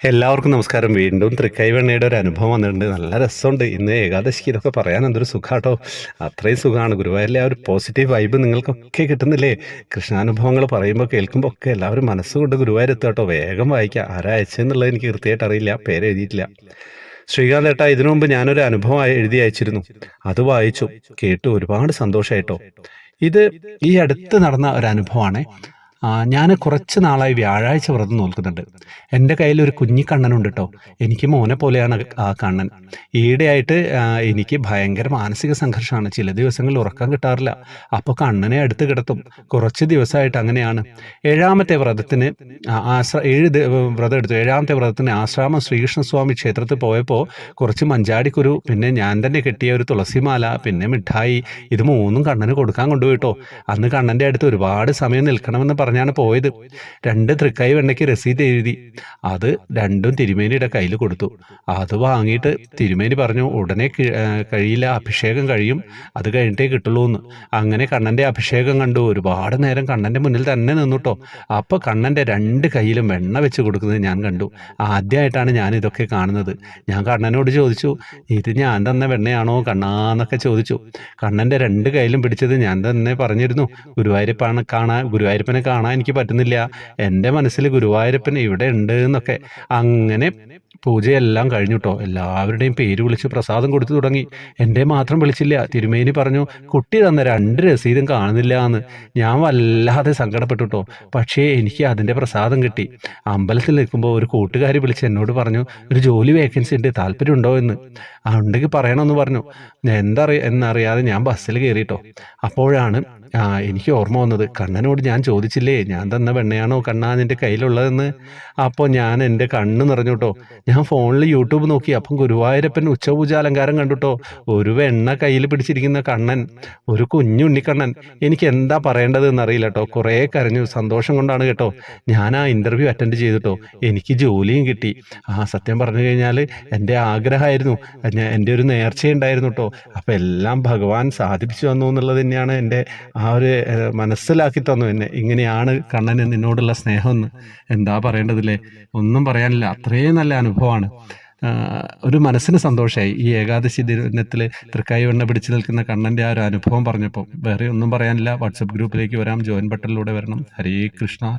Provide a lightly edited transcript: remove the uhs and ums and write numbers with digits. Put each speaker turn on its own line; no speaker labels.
എല്ലാവർക്കും നമസ്കാരം. വീണ്ടും തൃക്കൈവെണ്ണയുടെ ഒരു അനുഭവം വന്നിട്ടുണ്ട്. നല്ല രസമുണ്ട്. ഇന്ന് ഏകാദശിക്ക് ഇതൊക്കെ പറയാൻ എന്തൊരു സുഖാട്ടോ. അത്രയും സുഖമാണ്. ഗുരുവായൂരിലെ ആ ഒരു പോസിറ്റീവ് വൈബ് നിങ്ങൾക്കൊക്കെ കിട്ടുന്നില്ലേ? കൃഷ്ണാനുഭവങ്ങൾ പറയുമ്പോൾ കേൾക്കുമ്പോൾ ഒക്കെ എല്ലാവരും മനസ്സുകൊണ്ട് ഗുരുവായൂർ എത്തുക കേട്ടോ. വേഗം വായിക്കുക. ആരാ അയച്ചെന്നുള്ളത് എനിക്ക് കൃത്യമായിട്ട് അറിയില്ല, പേര് എഴുതിയിട്ടില്ല. ശ്രീകാന്ത് ഏട്ടാ, ഇതിനു മുമ്പ് ഞാനൊരു അനുഭവം എഴുതി അയച്ചിരുന്നു. അത് വായിച്ചു, കേട്ടു, ഒരുപാട് സന്തോഷമായിട്ടോ. ഇത് ഈ അടുത്ത് നടന്ന ഒരു അനുഭവമാണ്. ഞാൻ കുറച്ച് നാളായി വ്യാഴാഴ്ച വ്രതം നോൽക്കുന്നുണ്ട്. എൻ്റെ കയ്യിൽ ഒരു കുഞ്ഞിക്കണ്ണനുണ്ട് കേട്ടോ. എനിക്ക് മോനെ പോലെയാണ് ആ കണ്ണൻ. ഈയിടെയായിട്ട് എനിക്ക് ഭയങ്കര മാനസിക സംഘർഷമാണ്. ചില ദിവസങ്ങളിൽ ഉറക്കം കിട്ടാറില്ല. അപ്പോൾ കണ്ണനെ അടുത്ത് കിടത്തും. കുറച്ച് ദിവസമായിട്ട് അങ്ങനെയാണ്. ഏഴാമത്തെ വ്രതത്തിന് വ്രതം എടുത്തു. ഏഴാമത്തെ വ്രതത്തിന് ആശ്രാമം ശ്രീകൃഷ്ണസ്വാമി ക്ഷേത്രത്തിൽ പോയപ്പോൾ കുറച്ച് മഞ്ചാടിക്കുരു, പിന്നെ ഞാൻ തന്നെ കെട്ടിയ ഒരു തുളസിമാല, പിന്നെ മിഠായി, ഇത് മൂന്നും കണ്ണന് കൊടുക്കാൻ കൊണ്ടുപോയിട്ടോ. അന്ന് കണ്ണൻ്റെ അടുത്ത് ഒരുപാട് സമയം നിൽക്കണമെന്ന് പറഞ്ഞാണ് പോയത്. 2 തൃക്കൈ വെണ്ണയ്ക്ക് രസീത് എഴുതി. അത് രണ്ടും തിരുമേനിയുടെ കയ്യിൽ കൊടുത്തു. അത് വാങ്ങിയിട്ട് തിരുമേനി പറഞ്ഞു, ഉടനെ കഴിയില്ല, അഭിഷേകം കഴിയും, അത് കഴിഞ്ഞിട്ടേ കിട്ടുള്ളൂ എന്ന്. അങ്ങനെ കണ്ണൻ്റെ അഭിഷേകം കണ്ടു. ഒരുപാട് നേരം കണ്ണൻ്റെ മുന്നിൽ തന്നെ നിന്നുട്ടോ. അപ്പോൾ കണ്ണൻ്റെ 2 കൈയിലും വെണ്ണ വെച്ച് കൊടുക്കുന്നത് ഞാൻ കണ്ടു. ആദ്യമായിട്ടാണ് ഞാൻ ഇതൊക്കെ കാണുന്നത്. ഞാൻ കണ്ണനോട് ചോദിച്ചു, ഇത് ഞാൻ തന്ന വെണ്ണയാണോ കണ്ണാന്നൊക്കെ ചോദിച്ചു. കണ്ണൻ്റെ 2 കൈയിലും പിടിച്ചത് ഞാൻ തന്നെ പറഞ്ഞിരുന്നു. ഗുരുവായൂരപ്പനെ കാണാൻ എനിക്ക് പറ്റുന്നില്ല, എൻ്റെ മനസ്സിൽ ഗുരുവായൂരപ്പൻ ഇവിടെ ഉണ്ട് എന്നൊക്കെ. അങ്ങനെ പൂജയെല്ലാം കഴിഞ്ഞുട്ടോ. എല്ലാവരുടെയും പേര് വിളിച്ച് പ്രസാദം കൊടുത്തു തുടങ്ങി. എൻ്റെ മാത്രം വിളിച്ചില്ല. തിരുമേനി പറഞ്ഞു, കുട്ടി തന്ന 2 രസീതും കാണുന്നില്ല എന്ന്. ഞാൻ വല്ലാതെ സങ്കടപ്പെട്ടുട്ടോ. പക്ഷേ എനിക്ക് അതിൻ്റെ പ്രസാദം കിട്ടി. അമ്പലത്തിൽ നിൽക്കുമ്പോൾ ഒരു കൂട്ടുകാരി വിളിച്ച് എന്നോട് പറഞ്ഞു, ഒരു ജോലി വേക്കൻസി ഉണ്ട്, താല്പര്യമുണ്ടോ എന്ന്. ഉണ്ടെങ്കിൽ പറയണമെന്ന് പറഞ്ഞു. എന്നറിയാതെ ഞാൻ ബസ്സിൽ കയറിയിട്ടോ. അപ്പോഴാണ് എനിക്ക് ഓർമ്മ വന്നത്, കണ്ണനോട് ഞാൻ ചോദിച്ചില്ലേ ഞാൻ തന്ന വെണ്ണയാണോ കണ്ണാ നിൻ്റെ കയ്യിലുള്ളതെന്ന്. അപ്പോൾ ഞാൻ എൻ്റെ കണ്ണ് നിറഞ്ഞു കേട്ടോ. ഞാൻ ഫോണിൽ യൂട്യൂബ് നോക്കി. അപ്പം ഗുരുവായൂരപ്പൻ ഉച്ചപൂജ അലങ്കാരം കണ്ടുട്ടോ. ഒരു വെണ്ണ കയ്യിൽ പിടിച്ചിരിക്കുന്ന കണ്ണൻ, ഒരു കുഞ്ഞുണ്ണിക്കണ്ണൻ. എനിക്ക് എന്താ പറയേണ്ടത് എന്നറിയില്ല കേട്ടോ. കുറേ കരഞ്ഞു. സന്തോഷം കൊണ്ടാണ് കേട്ടോ. ഞാൻ ആ ഇൻ്റർവ്യൂ അറ്റൻഡ് ചെയ്തിട്ടോ. എനിക്ക് ജോലിയും കിട്ടി. സത്യം പറഞ്ഞു കഴിഞ്ഞാൽ എൻ്റെ ആഗ്രഹമായിരുന്നു, എൻ്റെ ഒരു നേർച്ചയുണ്ടായിരുന്നു കേട്ടോ. അപ്പം എല്ലാം ഭഗവാൻ സാധിപ്പിച്ചു തന്നു എന്നുള്ളത് തന്നെയാണ് എൻ്റെ ഒരു മനസ്സിലാക്കി തന്നു എന്നെ. ഇങ്ങനെയാണ് കണ്ണന് നിന്നോടുള്ള സ്നേഹമെന്ന്. എന്താ പറയേണ്ടതില്ലേ, ഒന്നും പറയാനില്ല. അത്രയും നല്ല അനുഭവമാണ്. ഒരു മനസ്സിന് സന്തോഷമായി ഈ ഏകാദശി ദിനത്തിൽ തൃക്കായി വെണ്ണ പിടിച്ചു നിൽക്കുന്ന കണ്ണൻ്റെ ആ ഒരു അനുഭവം പറഞ്ഞപ്പോൾ. വേറെ ഒന്നും പറയാനില്ല. വാട്സപ്പ് ഗ്രൂപ്പിലേക്ക് വരാം, ജോയിൻ ബട്ടണിലൂടെ വരണം. ഹരേ കൃഷ്ണ.